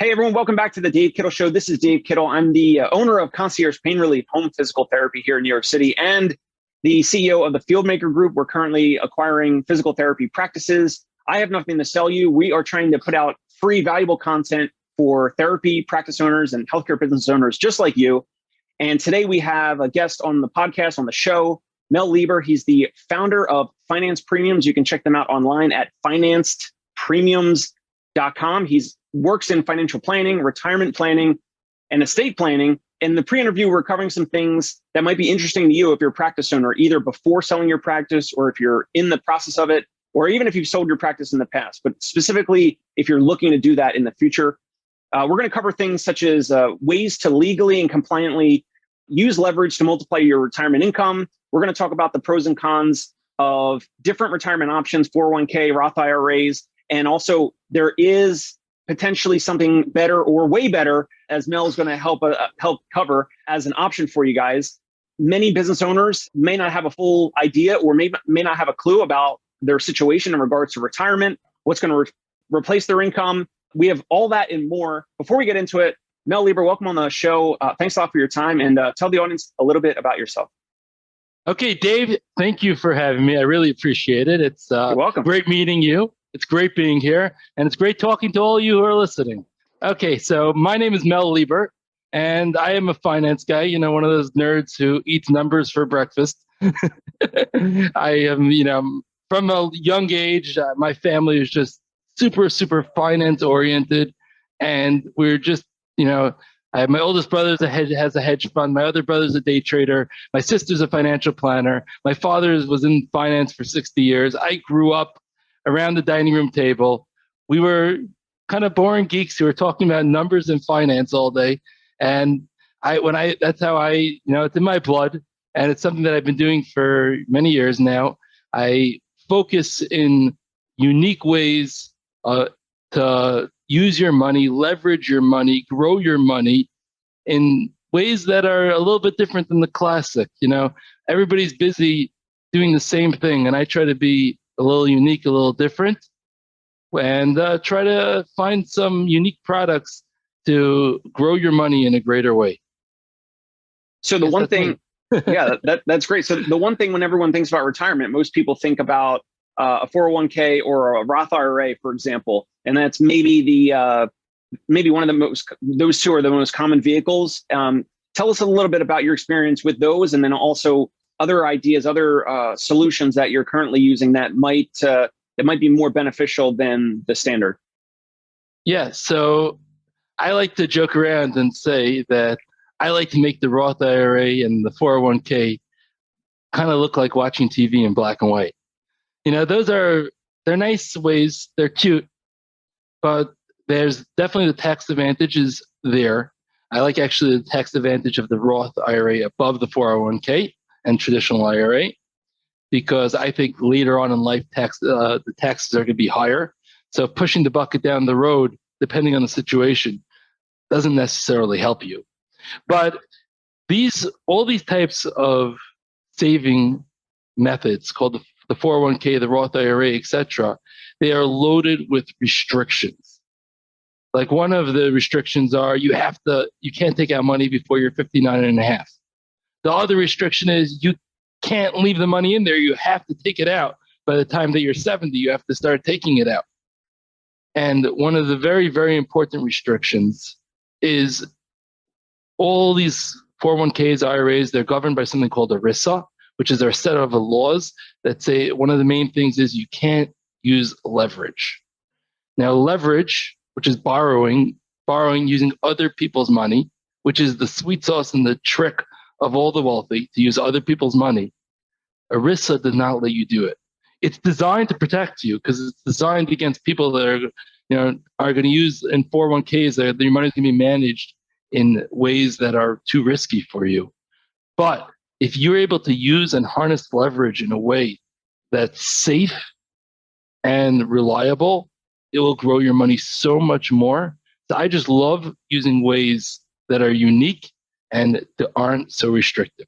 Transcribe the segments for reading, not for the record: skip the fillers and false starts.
Hey everyone, welcome back to the Dave Kittle Show. This is Dave Kittle. I'm the owner of Concierge Pain Relief Home Physical Therapy here in New York City and the CEO of the Fieldmaker Group. We're currently acquiring physical therapy practices. I have nothing to sell you. We are trying to put out free, valuable content for therapy practice owners and healthcare business owners just like you. And today we have a guest on the podcast, on the show, Mel Lieber. He's the founder of Finance Premiums. You can check them out online at financedpremiums.com. He's works in financial planning, retirement planning, and estate planning. In the pre-interview, we're covering some things that might be interesting to you if you're a practice owner, either before selling your practice or if you're in the process of it, or even if you've sold your practice in the past, but specifically if you're looking to do that in the future. We're going to cover things such as ways to legally and compliantly use leverage to multiply your retirement income. We're going to talk about the pros and cons of different retirement options, 401k, Roth IRAs, and also there is potentially something better or way better, as Mel is going to help cover as an option for you guys. Many business owners may not have a full idea or may not have a clue about their situation in regards to retirement, what's going to replace their income. We have all that and more. Before we get into it, Mel Lieber, welcome on the show. Thanks a lot for your time, and tell the audience a little bit about yourself. Okay, Dave, thank you for having me. I really appreciate it. It's You're welcome. Great meeting you. It's great being here, and it's great talking to all you who are listening. Okay, so my name is Mel Lieber, and I am a finance guy, one of those nerds who eats numbers for breakfast. I am, from a young age, my family is just super, super finance oriented, and we're just, I have my oldest brother has a hedge fund. My other brother's a day trader. My sister's a financial planner. My father was in finance for 60 years. I grew up around the dining room table. We were kind of boring geeks who were talking about numbers and finance all day. And that's how it's in my blood. And it's something that I've been doing for many years now. I focus in unique ways to use your money, leverage your money, grow your money in ways that are a little bit different than the classic. Everybody's busy doing the same thing. And I try to be a little unique, a little different, and try to find some unique products to grow your money in a greater way. So the one thing, yeah, that's great. So the one thing when everyone thinks about retirement, most people think about a 401k or a Roth IRA, for example, and that's maybe one of those two are the most common vehicles. Tell us a little bit about your experience with those, and then also other ideas, other solutions that you're currently using that might be more beneficial than the standard. Yeah, so I like to joke around and say that I like to make the Roth IRA and the 401k kind of look like watching TV in black and white. They're nice ways, they're cute, but there's definitely the tax advantages there. I like actually the tax advantage of the Roth IRA above the 401k and traditional IRA, because I think later on in life the taxes are going to be higher. So pushing the bucket down the road, depending on the situation, doesn't necessarily help you. But all these types of saving methods called the 401k, the Roth IRA, etc., they are loaded with restrictions. Like one of the restrictions are you can't take out money before you're 59 and a half. The other restriction is you can't leave the money in there. You have to take it out. By the time that you're 70, you have to start taking it out. And one of the very, very important restrictions is all these 401ks, IRAs, they're governed by something called ERISA, which is a set of laws that say one of the main things is you can't use leverage. Now, leverage, which is borrowing using other people's money, which is the sweet sauce and the trick of all the wealthy, to use other people's money. ERISA does not let you do it. It's designed to protect you because it's designed against people that are going to use in 401ks. Their money is going to be managed in ways that are too risky for you. But if you're able to use and harness leverage in a way that's safe and reliable, it will grow your money so much more. So I just love using ways that are unique and that aren't so restrictive.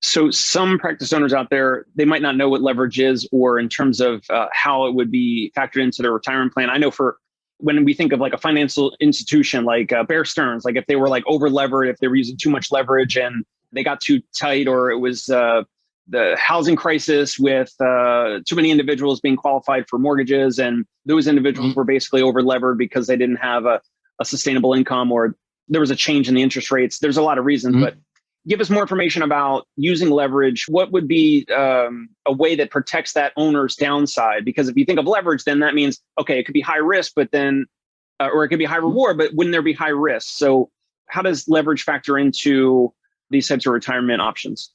So some practice owners out there, they might not know what leverage is, or in terms of how it would be factored into their retirement plan. I know for when we think of like a financial institution, like Bear Stearns, like if they were like over levered, if they were using too much leverage and they got too tight, or it was the housing crisis with too many individuals being qualified for mortgages, and those individuals were basically over levered because they didn't have a sustainable income, or there was a change in the interest rates. There's a lot of reasons, but give us more information about using leverage. What would be a way that protects that owner's downside? Because if you think of leverage, then that means, okay, it could be high risk, but then, or it could be high reward, but wouldn't there be high risk? So how does leverage factor into these types of retirement options?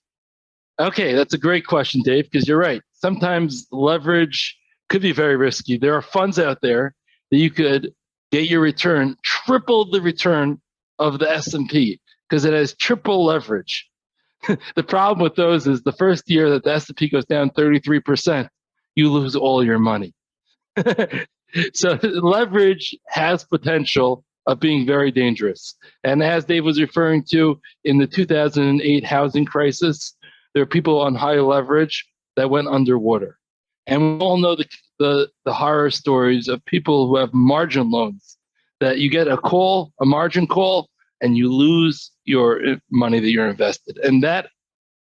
Okay, that's a great question, Dave, because you're right. Sometimes leverage could be very risky. There are funds out there that you could get your return, triple the return of the S&P, because it has triple leverage. The problem with those is the first year that the S&P goes down 33%, you lose all your money. So leverage has potential of being very dangerous. And as Dave was referring to in the 2008 housing crisis, there are people on high leverage that went underwater. And we all know the horror stories of people who have margin loans, that you get a call, a margin call, and you lose your money that you're invested. And that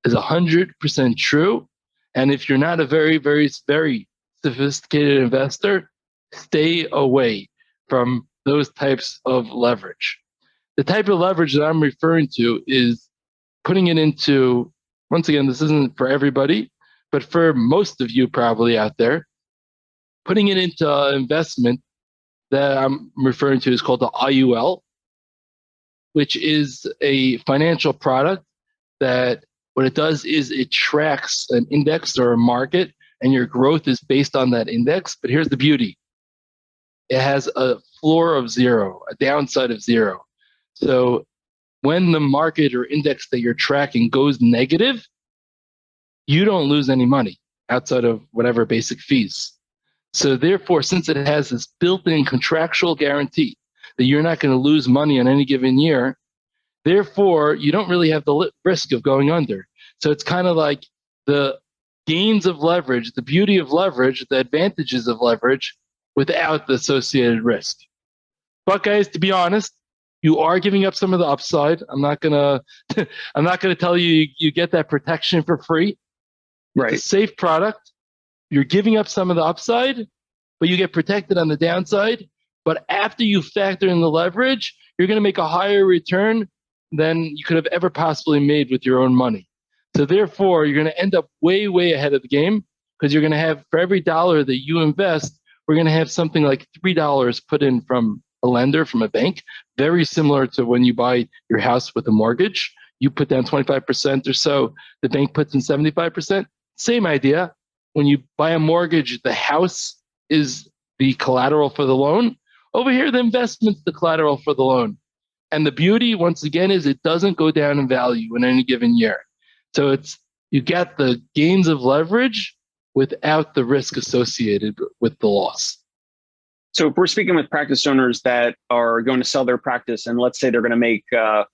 is 100% true. And if you're not a very, very, very sophisticated investor, stay away from those types of leverage. The type of leverage that I'm referring to is putting it into, once again, this isn't for everybody, but for most of you probably out there, putting it into an investment that I'm referring to is called the IUL, which is a financial product that what it does is it tracks an index or a market, and your growth is based on that index. But here's the beauty. It has a floor of zero, a downside of zero. So when the market or index that you're tracking goes negative, you don't lose any money outside of whatever basic fees. So therefore, since it has this built-in contractual guarantee that you're not going to lose money on any given year, therefore, you don't really have the risk of going under. So it's kind of like the gains of leverage, the beauty of leverage, the advantages of leverage without the associated risk. But guys, to be honest, you are giving up some of the upside. I'm not gonna tell you you get that protection for free. Right. It's a safe product. You're giving up some of the upside, but you get protected on the downside. But after you factor in the leverage, you're going to make a higher return than you could have ever possibly made with your own money. So therefore, you're going to end up way, way ahead of the game, because you're going to have, for every dollar that you invest, we're going to have something like $3 put in from a lender, from a bank, very similar to when you buy your house with a mortgage. You put down 25% or so, the bank puts in 75%. Same idea. When you buy a mortgage, the house is the collateral for the loan. Over here, the investment's the collateral for the loan. And the beauty, once again, is it doesn't go down in value in any given year. So it's, you get the gains of leverage without the risk associated with the loss. So if we're speaking with practice owners that are going to sell their practice, and let's say they're going to make $1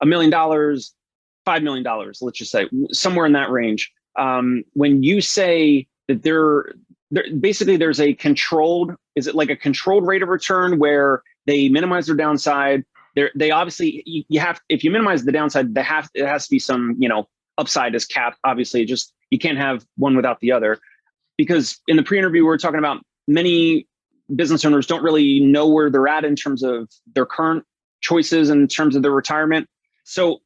million, $5 million, let's just say, somewhere in that range. When you say that basically there's a controlled, is it like a controlled rate of return where they minimize their downside? They obviously, you have, if you minimize the downside, it has to be some, upside is capped. Obviously, just, you can't have one without the other. Because in the pre-interview, we were talking about many business owners don't really know where they're at in terms of their current choices, in terms of their retirement. So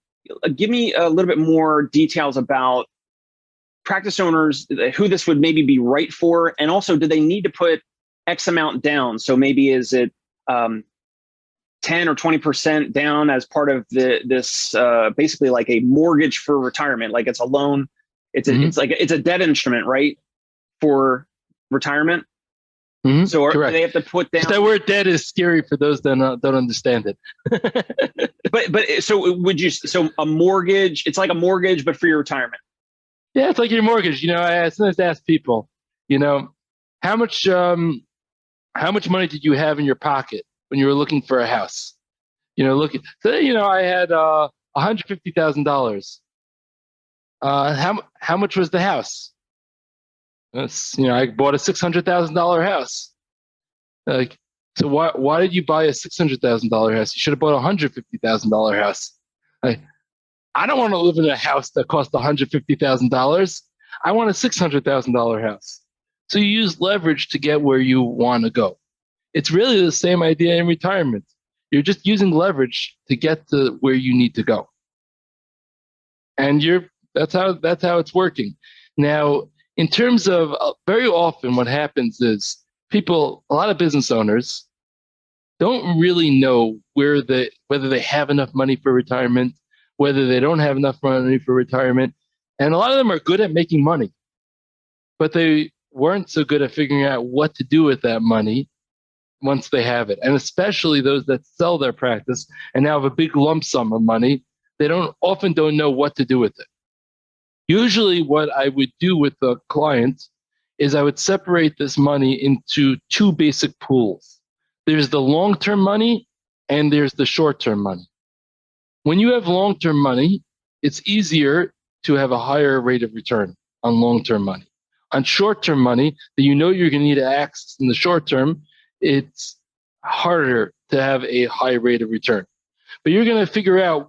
give me a little bit more details about practice owners, who this would maybe be right for, and also, do they need to put X amount down? So maybe is it 10 or 20% down as part of this basically like a mortgage for retirement, like it's a loan, it's a debt instrument, right, for retirement. So do they have to put down? That word debt is scary for those that don't understand it. but so a mortgage, it's like a mortgage, but for your retirement. Yeah, it's like your mortgage. I sometimes ask people, how much money did you have in your pocket when you were looking for a house? I had $150,000. How much was the house? I bought a $600,000 house. Like, So why did you buy a $600,000 house? You should have bought a $150,000 house. Like, I don't want to live in a house that costs $150,000. I want a $600,000 house. So you use leverage to get where you want to go. It's really the same idea in retirement. You're just using leverage to get to where you need to go. And that's how it's working. Now, in terms of very often what happens is a lot of business owners don't really know whether they have enough money for retirement, whether they don't have enough money for retirement. And a lot of them are good at making money, but they weren't so good at figuring out what to do with that money once they have it. And especially those that sell their practice and now have a big lump sum of money, they often don't know what to do with it. Usually what I would do with the client is I would separate this money into two basic pools. There's the long-term money and there's the short-term money. When you have long-term money, it's easier to have a higher rate of return on long-term money. On short-term money that you know you're going to need to access in the short term, it's harder to have a high rate of return. But you're going to figure out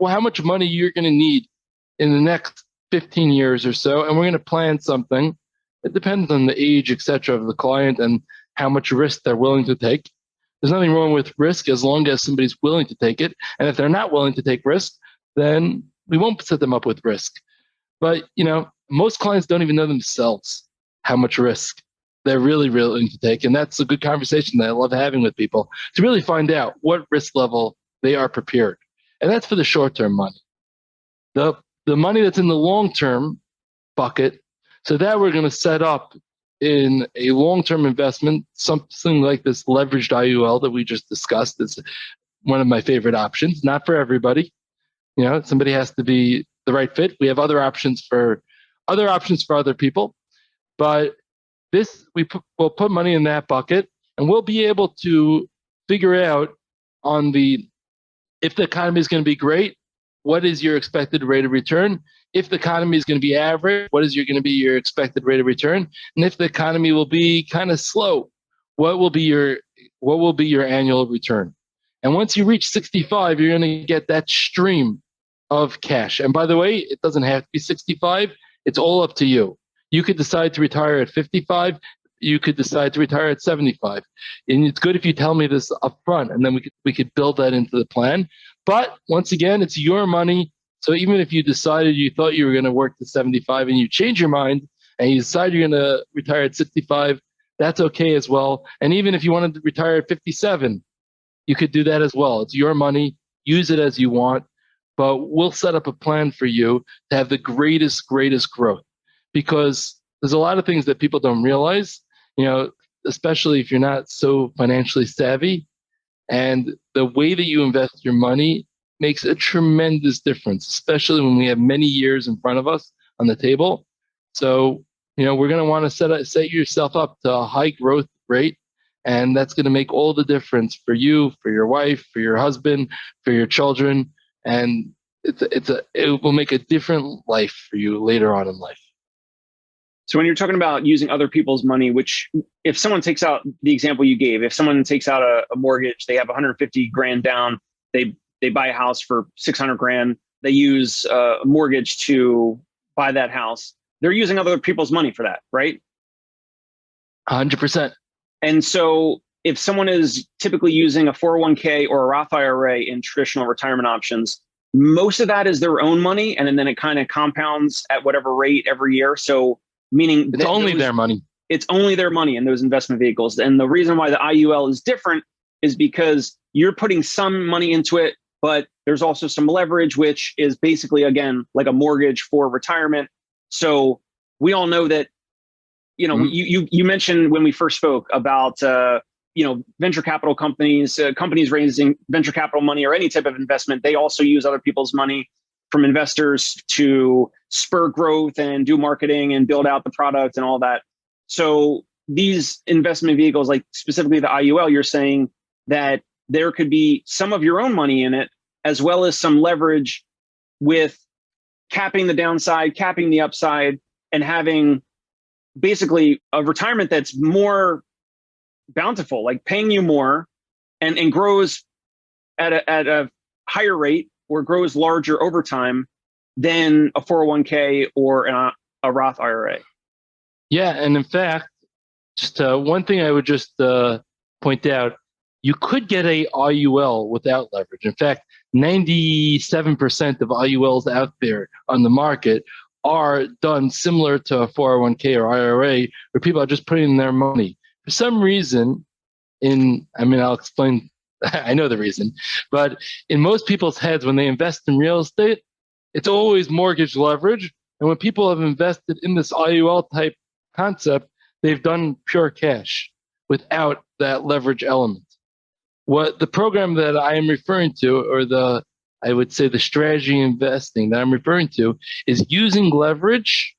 how much money you're going to need in the next 15 years or so, and we're going to plan something. It depends on the age, etc., of the client and how much risk they're willing to take. There's nothing wrong with risk as long as somebody's willing to take it. And if they're not willing to take risk, then we won't set them up with risk. But, most clients don't even know themselves how much risk they're really willing to take. And that's a good conversation that I love having with people, to really find out what risk level they are prepared. And that's for the short-term money. The money that's in the long-term bucket, so that we're going to set up in a long-term investment, something like this leveraged IUL that we just discussed. Is one of my favorite options. Not for everybody. Somebody has to be the right fit. We have other options for other people, but we'll put money in that bucket, and we'll be able to figure out if the economy is going to be great, what is your expected rate of return? If the economy is going to be average, what is going to be your expected rate of return? And if the economy will be kind of slow, what will be your annual return? And once you reach 65, you're going to get that stream of cash. And by the way, it doesn't have to be 65. It's all up to you. You could decide to retire at 55. You could decide to retire at 75. And it's good if you tell me this up front, and then we could build that into the plan. But once again, it's your money. So even if you decided you thought you were going to work to 75 and you change your mind and you decide you're going to retire at 65, that's okay as well. And even if you wanted to retire at 57, you could do that as well. It's your money. Use it as you want. But we'll set up a plan for you to have the greatest growth, because there's a lot of things that people don't realize, especially if you're not so financially savvy. And the way that you invest your money makes a tremendous difference, especially when we have many years in front of us on the table. So, we're going to want to set yourself up to a high growth rate. And that's going to make all the difference for you, for your wife, for your husband, for your children. And it will make a different life for you later on in life. So when you're talking about using other people's money, which if someone takes out the example you gave, if someone takes out a mortgage, they have 150 grand down, they buy a house for 600 grand, they use a mortgage to buy that house. They're using other people's money for that, right? 100%. And so if someone is typically using a 401k or a Roth IRA in traditional retirement options, most of that is their own money. And then it kind of compounds at whatever rate every year. So meaning it's only their money. It's only their money in those investment vehicles. And the reason why the IUL is different is because you're putting some money into it, but there's also some leverage, which is basically, again, like a mortgage for retirement. So we all know that, you mentioned when we first spoke about, venture capital companies, companies raising venture capital money or any type of investment, they also use other people's money from investors to spur growth and do marketing and build out the product and all that. So these investment vehicles, like specifically the IUL, you're saying that there could be some of your own money in it, as well as some leverage with capping the downside, capping the upside, and having basically a retirement that's more bountiful, like paying you more and grows at a higher rate or grows larger over time than a 401k or a Roth IRA. Yeah, and in fact, just one thing I would just point out, you could get a IUL without leverage. In fact, 97% of IULs out there on the market are done similar to a 401k or IRA, where people are just putting in their money. For some reason, I'll explain, I know the reason, but in most people's heads, when they invest in real estate, it's always mortgage leverage. And when people have invested in this IUL type concept, they've done pure cash without that leverage element. What the program that I am referring to, or I would say the strategy investing that I'm referring to, is using leverage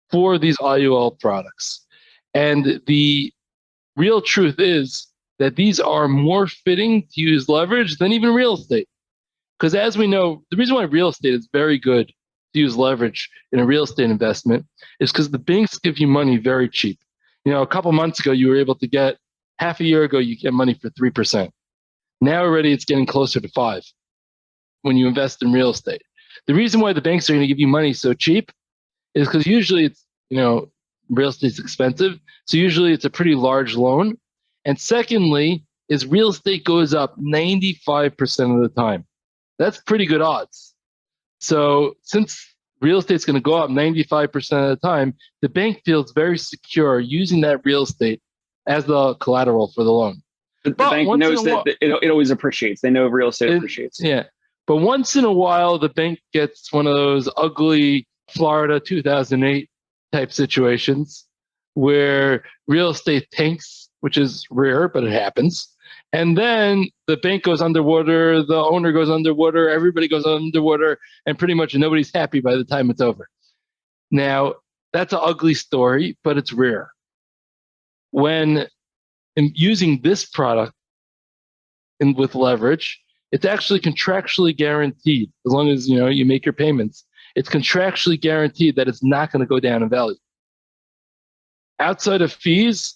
for these IUL products. And the real truth is that these are more fitting to use leverage than even real estate. Because as we know, the reason why real estate is very good to use leverage in a real estate investment is because the banks give you money very cheap. A couple months ago, you were able to get, half a year ago, you get money for 3%. Now already it's getting closer to 5% when you invest in real estate. The reason why the banks are going to give you money so cheap is because usually it's, real estate's expensive. So usually it's a pretty large loan. And secondly, is real estate goes up 95% of the time. That's pretty good odds. So since real estate's going to go up 95% of the time, the bank feels very secure using that real estate as the collateral for the loan. The bank knows that it always appreciates. They know real estate appreciates. Yeah. But once in a while, the bank gets one of those ugly Florida 2008 type situations where real estate tanks, which is rare, but it happens. And then the bank goes underwater, the owner goes underwater, everybody goes underwater, and pretty much nobody's happy by the time it's over. Now, that's an ugly story, but it's rare. When using this product with leverage, it's actually contractually guaranteed, as long as you make your payments. It's contractually guaranteed that it's not going to go down in value. Outside of fees,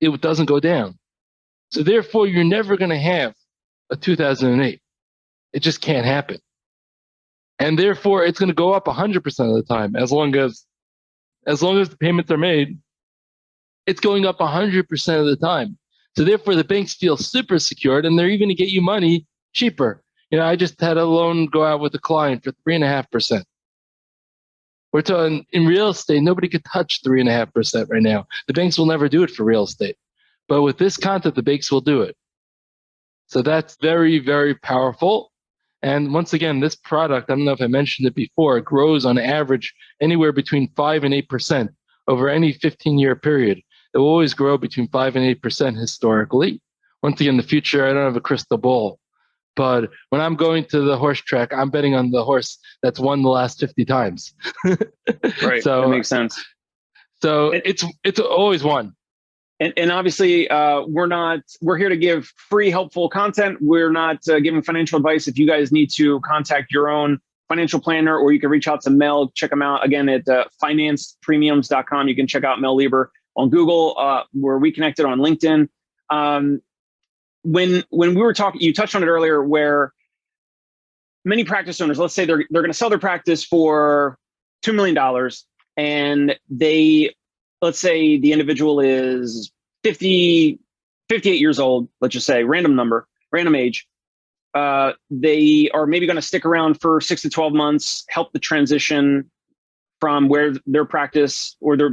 it doesn't go down. So therefore, you're never going to have a 2008. It just can't happen. And therefore, it's going to go up 100% of the time. As long as the payments are made, it's going up 100% of the time. So therefore, the banks feel super secured, and they're even going to get you money cheaper. I just had a loan go out with a client for 3.5%. We're talking in real estate, nobody could touch 3.5% right now. The banks will never do it for real estate. But with this concept, the banks will do it. So that's very, very powerful. And once again, this product, I don't know if I mentioned it before, it grows on average anywhere between 5 and 8% over any 15-year period. It will always grow between 5 and 8% historically. Once again, in the future, I don't have a crystal ball. But when I'm going to the horse track, I'm betting on the horse that's won the last 50 times. Right. So that makes sense. So it's always one. And obviously, we're here to give free, helpful content. We're not giving financial advice. If you guys need to contact your own financial planner, or you can reach out to Mel, check him out again at financepremiums.com. You can check out Mel Lieber on Google. We connected on LinkedIn. When we were talking, you touched on it earlier, where many practice owners, let's say they're going to sell their practice for $2 million, and let's say the individual is 58 years old, let's just say, random age. They are maybe going to stick around for 6 to 12 months, help the transition from where their practice or their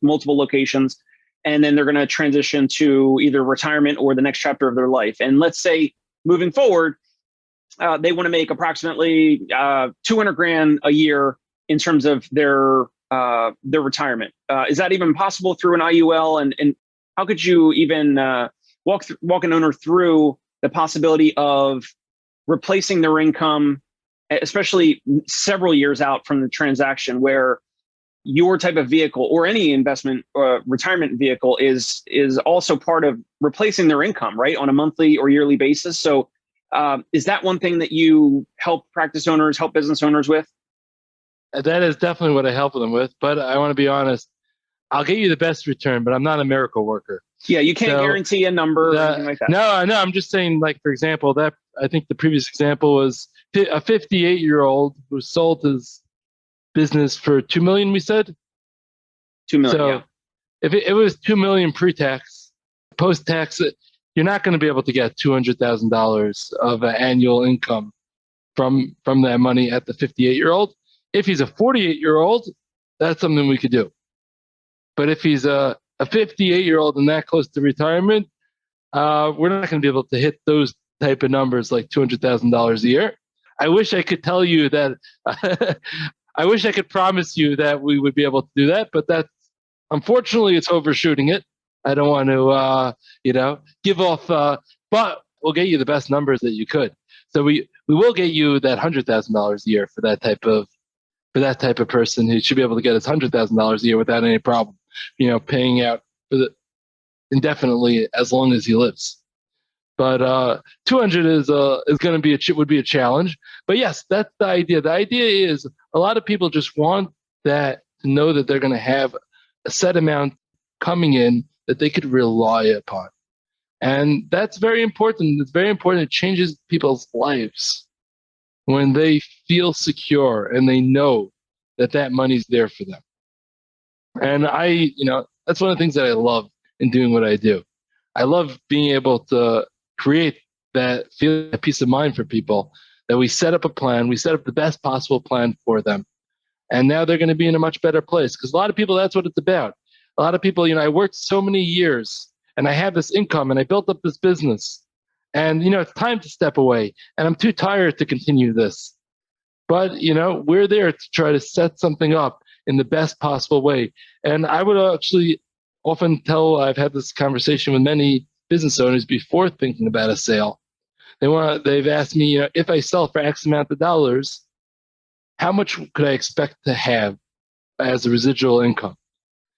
multiple locations. And then they're going to transition to either retirement or the next chapter of their life. And let's say moving forward, they want to make approximately $200,000 a year in terms of their retirement. Is that even possible through an IUL? And how could you even walk an owner through the possibility of replacing their income, especially several years out from the transaction, where your type of vehicle or any investment retirement vehicle is also part of replacing their income, right, on a monthly or yearly basis? So is that one thing that you help practice owners, help business owners with? That is definitely what I help them with. But I want to be honest, I'll get you the best return, but I'm not a miracle worker. Yeah, you can't guarantee a number or anything like that. No, I'm just saying, like, for example, that I think the previous example was a 58-year-old who sold his business for $2 million, we said? 2 million, so yeah. If it was $2 million pre-tax, post-tax, you're not going to be able to get $200,000 of annual income from that money at the 58-year-old. If he's a 48-year-old, that's something we could do. But if he's a 58-year-old and that close to retirement, we're not going to be able to hit those type of numbers like $200,000 a year. I wish I could tell you that. I wish I could promise you that we would be able to do that, but that's unfortunately it's overshooting it. I don't want to, give off, but we'll get you the best numbers that you could. So we will get you that $100,000 a year for that type of person who should be able to get his $100,000 a year without any problem, paying out for indefinitely as long as he lives. But 200 is going to be would be a challenge. But yes, that's the idea. The idea is a lot of people just want that to know that they're going to have a set amount coming in that they could rely upon. And that's very important. It's very important. It changes people's lives when they feel secure and they know that money's there for them. And that's one of the things that I love in doing what I do. I love being able to create that peace of mind for people, that we set up a plan, we set up the best possible plan for them. And now they're going to be in a much better place. Because a lot of people, that's what it's about. A lot of people, I worked so many years and I have this income and I built up this business. And, it's time to step away. And I'm too tired to continue this. But, we're there to try to set something up in the best possible way. And I would actually often I've had this conversation with many business owners before thinking about a sale. They've asked me, if I sell for X amount of dollars, how much could I expect to have as a residual income?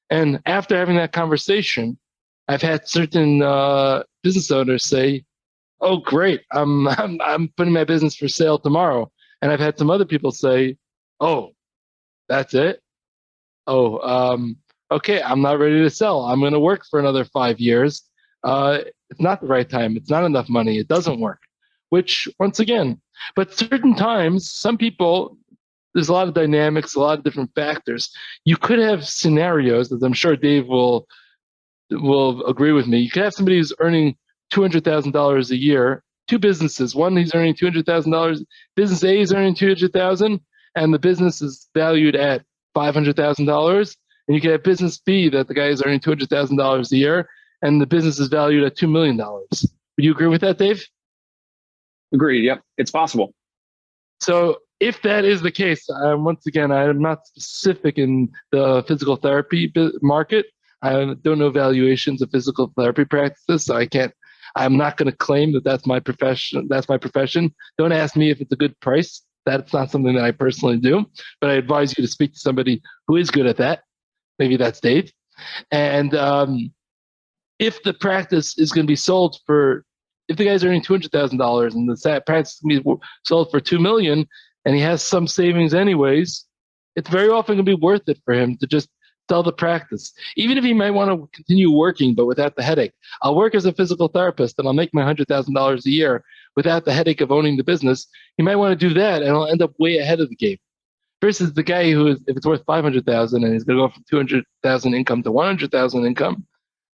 And after having that conversation, I've had certain business owners say, "Oh, great! I'm putting my business for sale tomorrow." And I've had some other people say, "Oh, that's it? Oh, okay, I'm not ready to sell. I'm going to work for another 5 years. It's not the right time. It's not enough money. It doesn't work." Which, once again, but certain times, some people, there's a lot of dynamics, a lot of different factors. You could have scenarios, as I'm sure Dave will agree with me. You could have somebody who's earning $200,000 a year, two businesses. One, he's earning $200,000. Business A is earning $200,000, and the business is valued at $500,000. And you could have business B that the guy is earning $200,000 a year, and the business is valued at $2 million. Would you agree with that, Dave? Agreed. Yep, it's possible. So if that is the case, once again, I am not specific in the physical therapy market. I don't know valuations of physical therapy practices, so I'm not going to claim that that's my profession. That's my profession. Don't ask me if it's a good price. That's not something that I personally do, but I advise you to speak to somebody who is good at that. Maybe that's Dave. And if the practice is going to be sold if the guy's earning $200,000 and the practice is going to be sold for $2 million and he has some savings anyways, it's very often going to be worth it for him to just sell the practice. Even if he might want to continue working, but without the headache. I'll work as a physical therapist and I'll make my $100,000 a year without the headache of owning the business. He might want to do that and I'll end up way ahead of the game. Versus the guy if it's worth $500,000 and he's going to go from $200,000 income to $100,000 income,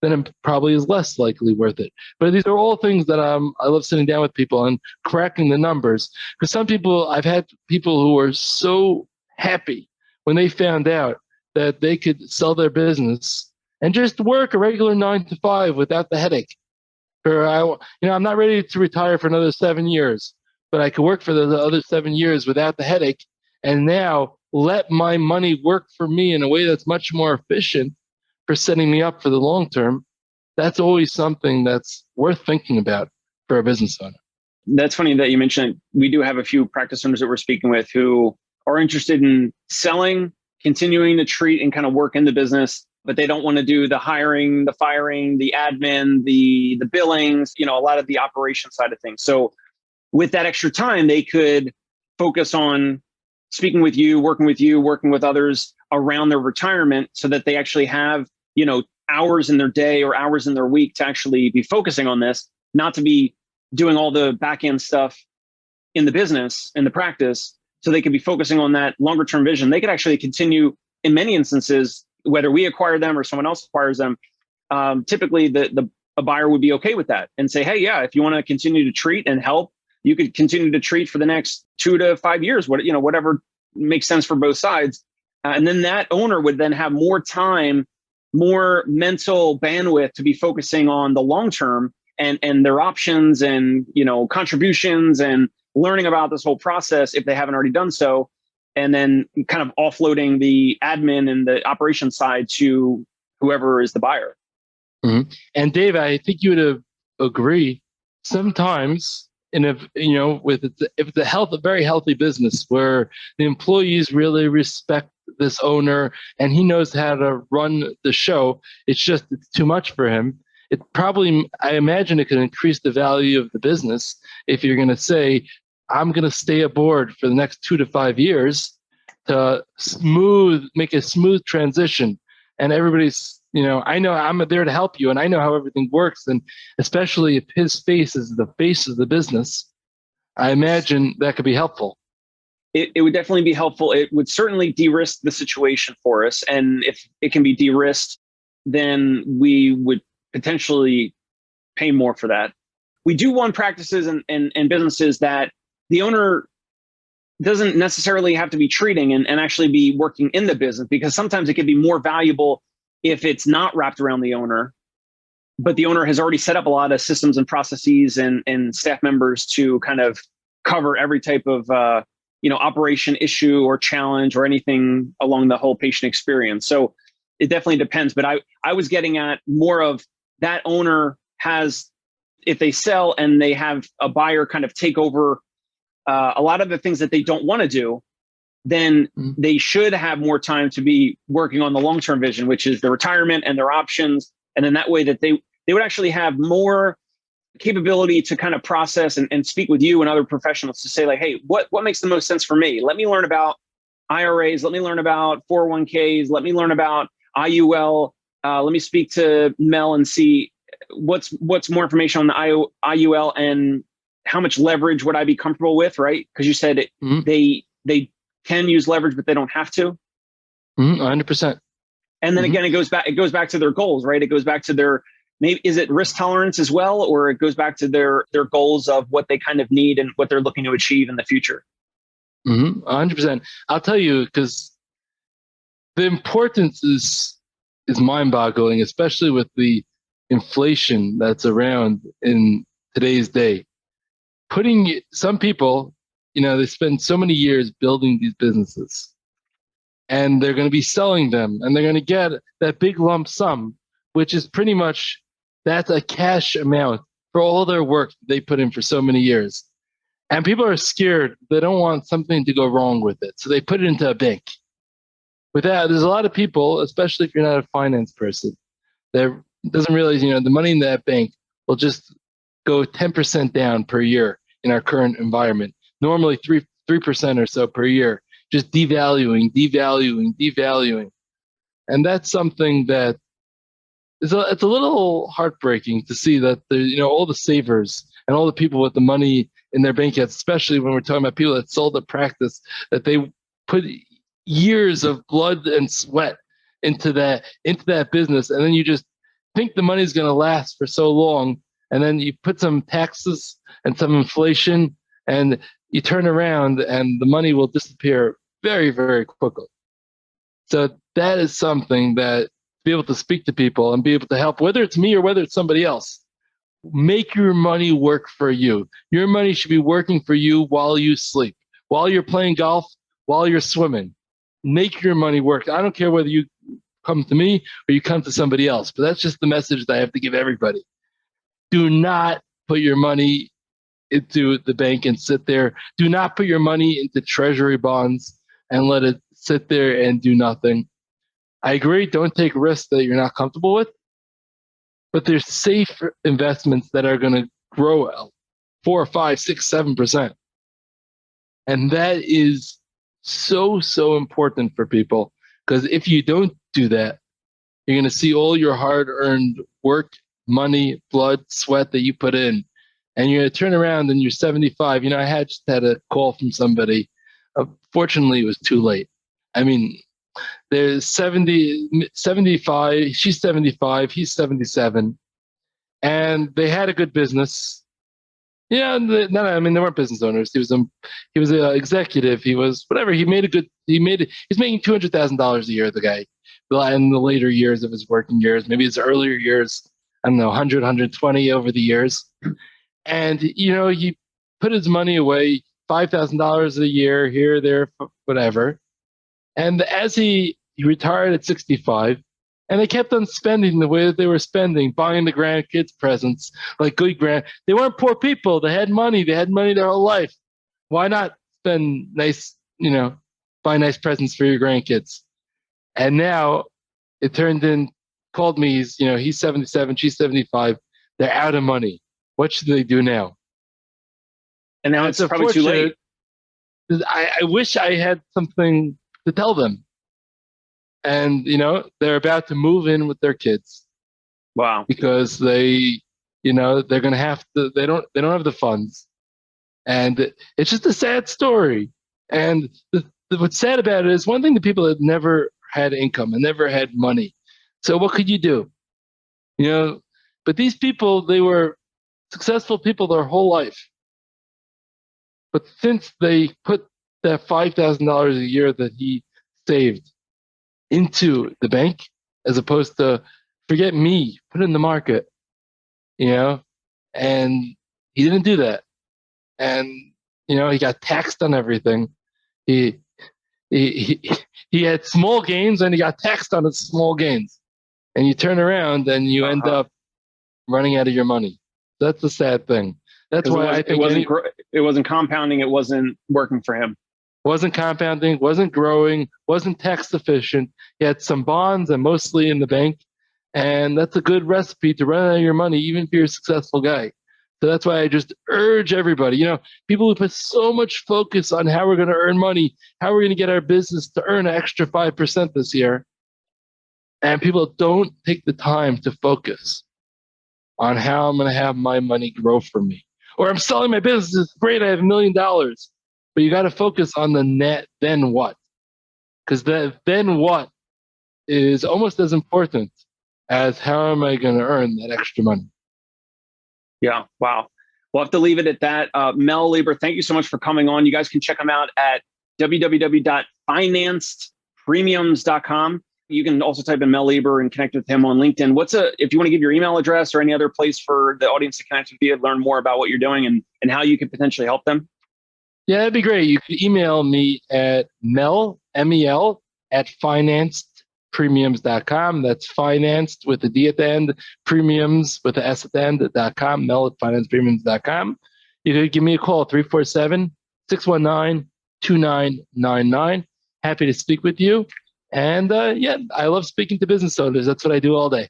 then it probably is less likely worth it. But these are all things that I love sitting down with people and cracking the numbers. Because I've had people who were so happy when they found out that they could sell their business and just work a regular 9 to 5 without the headache. I'm not ready to retire for another 7 years, but I could work for the other 7 years without the headache, and now let my money work for me in a way that's much more efficient for setting me up for the long term. That's always something that's worth thinking about for a business owner. That's funny that you mentioned. We do have a few practice owners that we're speaking with who are interested in selling, continuing to treat and kind of work in the business, but they don't want to do the hiring, the firing, the admin, the billings, a lot of the operation side of things. So with that extra time, they could focus on speaking with you, working with others around their retirement so that they actually have, hours in their day or hours in their week to actually be focusing on this, not to be doing all the back end stuff in the business, in the practice, so they could be focusing on that longer term vision. They could actually continue in many instances, whether we acquire them or someone else acquires them. Typically a buyer would be okay with that and say, hey, yeah, if you want to continue to treat and help, you could continue to treat for the next 2 to 5 years, whatever makes sense for both sides. And then that owner would then have more time, more mental bandwidth to be focusing on the long term and their options and, contributions and learning about this whole process if they haven't already done so. And then kind of offloading the admin and the operations side to whoever is the buyer. Mm-hmm. And Dave, I think you would agree. Sometimes, if it's a very healthy business where the employees really respect this owner and he knows how to run the show, it's too much for him. I imagine it could increase the value of the business if you're going to say, I'm going to stay aboard for the next 2 to 5 years to make a smooth transition. And everybody's, I know I'm there to help you and I know how everything works. And especially if his face is the face of the business, I imagine that could be helpful. It would definitely be helpful. It would certainly de-risk the situation for us. And if it can be de-risked, then we would potentially pay more for that. We do want practices and businesses that the owner doesn't necessarily have to be treating and actually be working in the business, because sometimes it can be more valuable if it's not wrapped around the owner, but the owner has already set up a lot of systems and processes and staff members to kind of cover every type of operation issue or challenge or anything along the whole patient experience. So it definitely depends. But I was getting at more of that owner has, if they sell and they have a buyer kind of take over a lot of the things that they don't want to do, then they should have more time to be working on the long-term vision, which is the retirement and their options. And then that way that they would actually have more capability to kind of process and speak with you and other professionals to say like, hey, what makes the most sense for me? Let me learn about IRAs. Let me learn about 401ks. Let me learn about IUL. Let me speak to Mel and see what's more information on the IUL and how much leverage would I be comfortable with, right? Because you said they can use leverage, but they don't have to. 100%. And then again, it goes back to their goals, right? It goes back to their, maybe, is it risk tolerance as well? Or it goes back to their goals of what they kind of need and what they're looking to achieve in the future. 100%. I'll tell you, because the importance is mind-boggling, especially with the inflation that's around in today's day. Some people, they spend so many years building these businesses and they're going to be selling them and they're going to get that big lump sum, which is pretty much, that's a cash amount for all their work they put in for so many years. And people are scared. They don't want something to go wrong with it. So they put it into a bank. With that, there's a lot of people, especially if you're not a finance person, that doesn't realize, the money in that bank will just go 10% down per year in our current environment. Normally 3% or so per year, just devaluing. And that's something that it's a little heartbreaking to see that all the savers and all the people with the money in their bank accounts, especially when we're talking about people that sold the practice, that they put years of blood and sweat into that business, and then you just think the money's going to last for so long, and then you put some taxes and some inflation, and you turn around and the money will disappear very, very quickly. So that is something that, to be able to speak to people and be able to help, whether it's me or whether it's somebody else, make your money work for you. Your money should be working for you while you sleep, while you're playing golf, while you're swimming. Make your money work. I don't care whether you come to me or you come to somebody else, but that's just the message that I have to give everybody. Do not put your money into the bank and sit there. Do not put your money into treasury bonds and let it sit there and do nothing. I agree, don't take risks that you're not comfortable with, but there's safe investments that are going to grow 4, 5, 6, 7%. And that is so, so important for people, Because if you don't do that, you're going to see all your hard-earned work, money, blood, sweat that you put in, and you're going to turn around and you're 75. I just had a call from somebody. Fortunately, it was too late. I mean, there's 75, she's 75, he's 77, and they had a good business. Yeah, they weren't business owners. He was an executive. He was whatever. He's making $200,000 a year, the guy. In the later years of his working years, maybe his earlier years, I don't know, 100, 120 over the years. And, he put his money away, $5,000 a year, here, there, whatever. And as he retired at 65, and they kept on spending the way that they were spending, buying the grandkids presents, like good they weren't poor people. They had money. They had money their whole life. Why not spend buy nice presents for your grandkids? And now it called me, he's 77, she's 75. They're out of money. What should they do now? And now it's probably too late. I wish I had something to tell them. And, they're about to move in with their kids. Wow. Because they're going to have to, they don't have the funds. And it's just a sad story. And what's sad about it is one thing, the people that never had income and never had money. So what could you do? But these people, they were successful people their whole life. But since they put that $5,000 a year that he saved into the bank, as opposed to forget me, put it in the market, and he didn't do that. And, he got taxed on everything. He had small gains and he got taxed on his small gains. And you turn around and you end up running out of your money. That's the sad thing. That's why I think it wasn't compounding. It wasn't working for him. Wasn't compounding, wasn't growing, wasn't tax efficient. He had some bonds and mostly in the bank. And that's a good recipe to run out of your money, even if you're a successful guy. So that's why I just urge everybody, people who put so much focus on how we're going to earn money, how we're going to get our business to earn an extra 5% this year. And people don't take the time to focus on how I'm going to have my money grow for me. Or I'm selling my business. It's great. I have $1 million. But you got to focus on the net, then what? Because the then what is almost as important as how am I going to earn that extra money. Yeah. Wow. We'll have to leave it at that. Mel Lieber, thank you so much for coming on. You guys can check him out at www.financedpremiums.com. You can also type in Mel Lieber and connect with him on LinkedIn. If you want to give your email address or any other place for the audience to connect with you, learn more about what you're doing and how you can potentially help them? Yeah, that'd be great. You could email me at Mel, M-E-L, at financedpremiums.com. That's financed with a D at the end, premiums with a S at the end.com, Mel at financedpremiums.com. You could give me a call, 347-619-2999. Happy to speak with you. And I love speaking to business owners. That's what I do all day.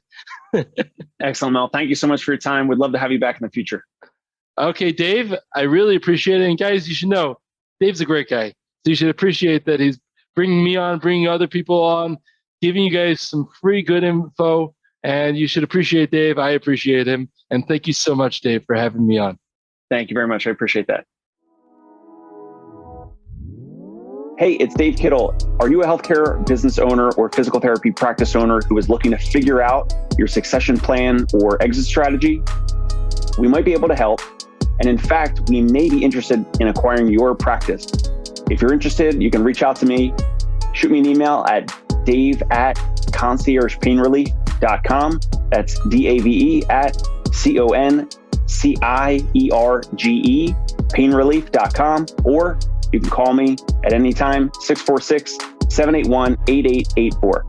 Excellent, Mel. Thank you so much for your time. We'd love to have you back in the future. Okay, Dave, I really appreciate it. And guys, you should know, Dave's a great guy. So you should appreciate that he's bringing me on, bringing other people on, giving you guys some free good info. And you should appreciate Dave. I appreciate him. And thank you so much, Dave, for having me on. Thank you very much. I appreciate that. Hey, it's Dave Kittle. Are you a healthcare business owner or physical therapy practice owner who is looking to figure out your succession plan or exit strategy? We might be able to help. And in fact, we may be interested in acquiring your practice. If you're interested, you can reach out to me. Shoot me an email at dave@conciergepainrelief.com. That's DAVE at CONCIERGE, painrelief.com. Or you can call me at any time, 646-781-8884.